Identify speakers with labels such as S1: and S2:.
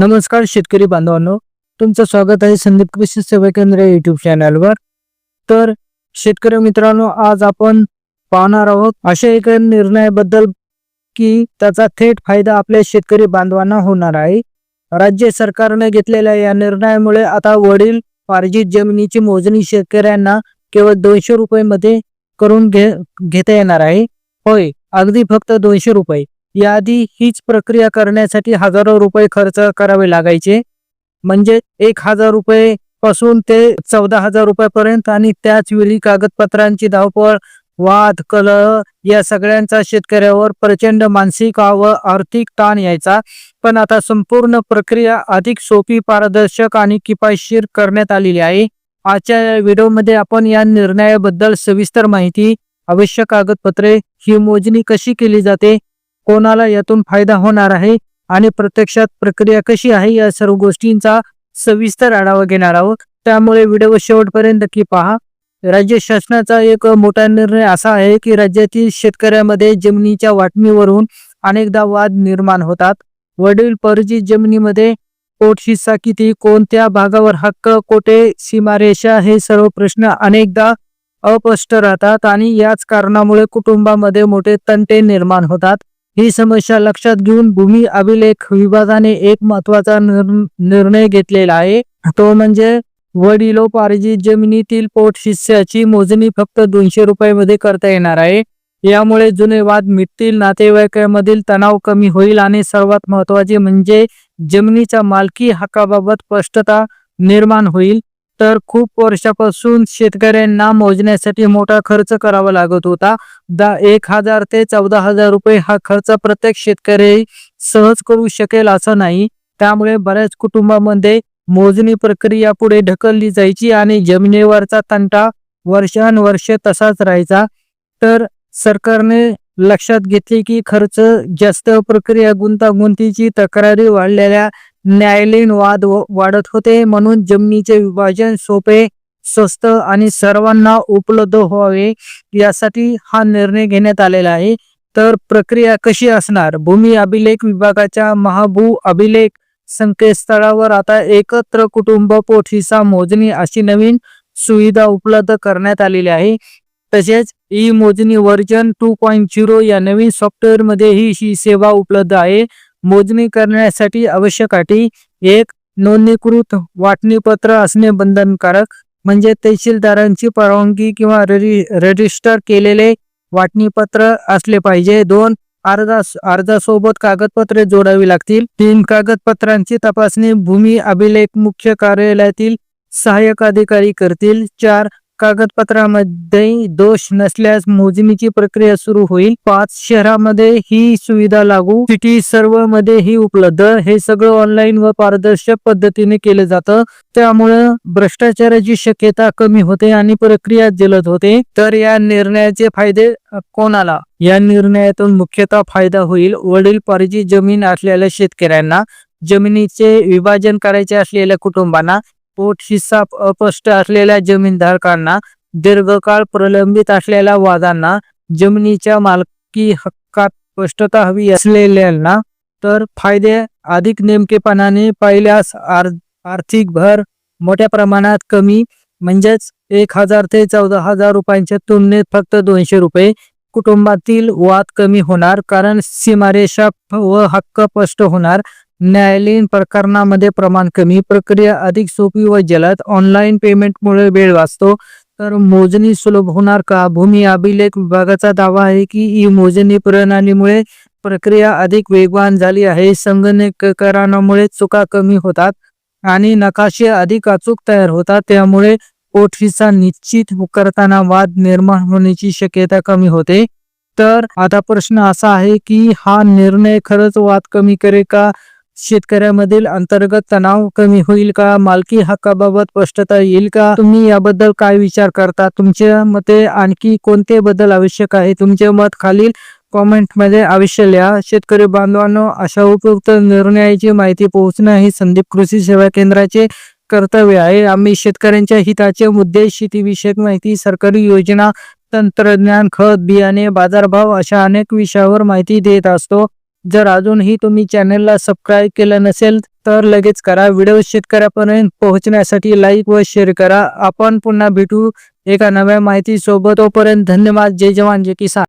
S1: नमस्कार शेतकरी बांधवांनो, तुमचं स्वागत आहे संदीप कृषी सेवा केंद्र युट्यूब चॅनलवर। तर शेतकरी मित्रांनो, आज आपण पाहणार आहोत अशा एका निर्णयाबद्दल की त्याचा थेट फायदा आपल्या शेतकरी बांधवांना होणार आहे। राज्य सरकारने घेतलेल्या या निर्णयामुळे आता वडील पार्जित जमिनीची मोजणी शेतकऱ्यांना केवळ 200 रुपये मध्ये करून घेता येणार आहे। होय, अगदी फक्त 200 रुपये। याआधी हीच प्रक्रिया करण्यासाठी हजारो रुपये खर्च करावे लागायचे, म्हणजे 1000 रुपये पासून ते 14,000 रुपयापर्यंत, आणि त्याच वेळी कागदपत्रांची धावपळ, वाद, कलह या सगळ्यांचा शेतकऱ्यावर प्रचंड मानसिक व आर्थिक ताण यायचा। पण आता संपूर्ण प्रक्रिया अधिक सोपी, पारदर्शक आणि किफायतशीर करण्यात आलेली आहे। आजच्या व्हिडिओमध्ये आपण या निर्णयाबद्दल सविस्तर माहिती, आवश्यक कागदपत्रे, ही मोजणी कशी केली जाते, कोणाला यातून फायदा होणार आहे आणि प्रत्यक्षात प्रक्रिया कशी आहे, या सर्व गोष्टींचा सविस्तर आढावा घेणार आहोत। त्यामुळे व्हिडिओ शेवटपर्यंत नक्की पहा। राज्य शासनाचा एक मोठा निर्णय असा आहे की राज्यातील शेतकऱ्यांमध्ये जमिनीच्या वाटणीवरून अनेकदा वाद निर्माण होतात। वडील परजीत जमिनीमध्ये पोट हिस्सा किती, कोणत्या भागावर हक्क, कोठे सीमारेषा, हे सर्व प्रश्न अनेकदा अस्पष्ट राहतात आणि याच कारणामुळे कुटुंबामध्ये मोठे तंटे निर्माण होतात। ही समस्या लक्षात घेऊन भूमी अभिलेख विभागाने एक महत्त्वाचा निर्णय घेतलेला आहे। तो म्हणजे वडिलोपार्जित जमिनीतील पोट हिस्साची मोजणी फक्त 200 रुपयामध्ये करता येणार आहे। यामुळे जुने वाद मिटतील, नातेवाईकांमधील तणाव कमी होईल आणि सर्वात महत्त्वाचे म्हणजे जमिनीच्या मालकी हक्काबाबत स्पष्टता निर्माण होईल। तर खूप वर्षापासून शेतकऱ्यांना मोजण्यासाठी मोठा खर्च करावा लागत होता। 1000 ते 14,000 रुपये हा खर्च प्रत्येक शेतकरी सहज करू शकेल असं नाही। त्यामुळे बऱ्याच कुटुंबामध्ये मोजणी प्रक्रिया पुढे ढकलली जायची आणि जमिनीवरचा तंटा वर्षानुवर्ष तसाच राहायचा। तर सरकारने लक्षात घेतले की खर्च जास्त, प्रक्रिया गुंतागुंतीची, तक्रारी वाढलेल्या, न्यायालयीन वाद वाढत होते, म्हणून जमिनीचे विभाजन सोपे, स्वस्त आणि सर्वांना उपलब्ध व्हावे यासाठी हा निर्णय घेण्यात आलेला आहे। तर प्रक्रिया कशी असणार? भूमी अभिलेख विभागाच्या महाभू अभिलेख संकेतस्थळावर आता एकत्र कुटुंब पोट हिस्सा मोजणी अशी नवीन सुविधा उपलब्ध करण्यात आलेली आहे। तसेच ई मोजणी वर्जन 2.0 या नवीन सॉफ्टवेअर मध्ये ही सेवा उपलब्ध आहे। मोजणी करण्यासाठी आवश्यक अटी: 1. नोंदणीकृत वाटणीपत्र असणे बंधनकारक, म्हणजे तहसीलदारांची परवानगी किंवा रजिस्टर केलेले वाटणीपत्र असले पाहिजे। 2. अर्जासोबत कागदपत्रे जोडावी लागतील। 3. कागदपत्रांची तपासणी भूमी अभिलेख मुख्य कार्यालयातील सहाय्यक अधिकारी करतील। 4. कागदपत्रामध्ये दोष नसल्यास मोजणीची प्रक्रिया सुरू होईल। 5. शहरामध्ये ही सुविधा लागू, सिटी सर्व मध्ये ही उपलब्ध। हे सगळं ऑनलाईन व पारदर्शक पद्धतीने केले जातं, त्यामुळे भ्रष्टाचाराची शक्यता कमी होते आणि प्रक्रिया जलद होते। तर या निर्णयाचे फायदे कोणाला? या निर्णयातून मुख्यतः फायदा होईल वडील पार्जित जमीन असलेल्या शेतकऱ्यांना, जमिनीचे विभाजन करायचे असलेल्या कुटुंबांना, पोट हिस्सा अस्पष्ट असलेल्या जमीनधारकांना, दीर्घकाळ प्रलंबित असलेल्या वादांना, जमिनीच्या मालकी हक्कात स्पष्टता हवी असलेल्यांना। तर फायदे अधिक नेमकेपणाने पाहिल्यास आर्थिक भर मोठ्या प्रमाणात कमी, म्हणजेच 1000 ते 14,000 रुपयांच्या तुलनेत फक्त 200 रुपये। कुटुंबातील वाद कमी होणार, कारण सीमारेषा व हक्क स्पष्ट होणार। न्यायालयीन प्रकरणामध्ये प्रमाण कमी, प्रक्रिया अधिक सोपी व जलद। ऑनलाईन पेमेंटमुळे वेळ वाचतो। तर मोजणी सुलभ होणार का? भूमी अभिलेख विभागाचा दावा आहे की ई मोजणी प्रणालीमुळे प्रक्रिया अधिक वेगवान झाली आहे। संगणकीकरणामुळे चुका कमी होतात आणि नकाशे अधिक अचूक तयार होतात, त्यामुळे पोट हिस्सा निश्चित करताना वाद निर्माण होण्याची शक्यता कमी होते। तर आता प्रश्न असा आहे की हा निर्णय खरंच वाद कमी करेल का? शेतकऱ्यामधील अंतर्गत तणाव कमी होईल का? मालकी हक्काबाबत स्पष्टता येईल का? तुम्ही याबद्दल काय विचार करता? तुमच्या मते आणखी कोणते बदल आवश्यक आहे? तुमचे मत खालील कॉमेंट मध्ये अवश्य लिहा। शेतकरी बांधवांनो, अशा उपयुक्त निर्णयाची माहिती पोहोचणं हे संदीप कृषी सेवा केंद्राचे कर्तव्य आहे। आम्ही शेतकऱ्यांच्या हिताचे मुद्दे, शेतीविषयक माहिती, सरकारी योजना, तंत्रज्ञान, खत, बियाणे, बाजारभाव अशा अनेक विषयावर माहिती देत असतो। जर अजूनही तुम्ही चॅनलला सबस्क्राईब केलं नसेल तर लगेच करा. व्हिडिओ शेतकऱ्यापर्यंत पोहोचण्यासाठी लाईक व शेअर करा. आपण पुन्हा भेटू एका नव्या माहिती सोबत. तोपर्यंत धन्यवाद. जय जवान जय किसान.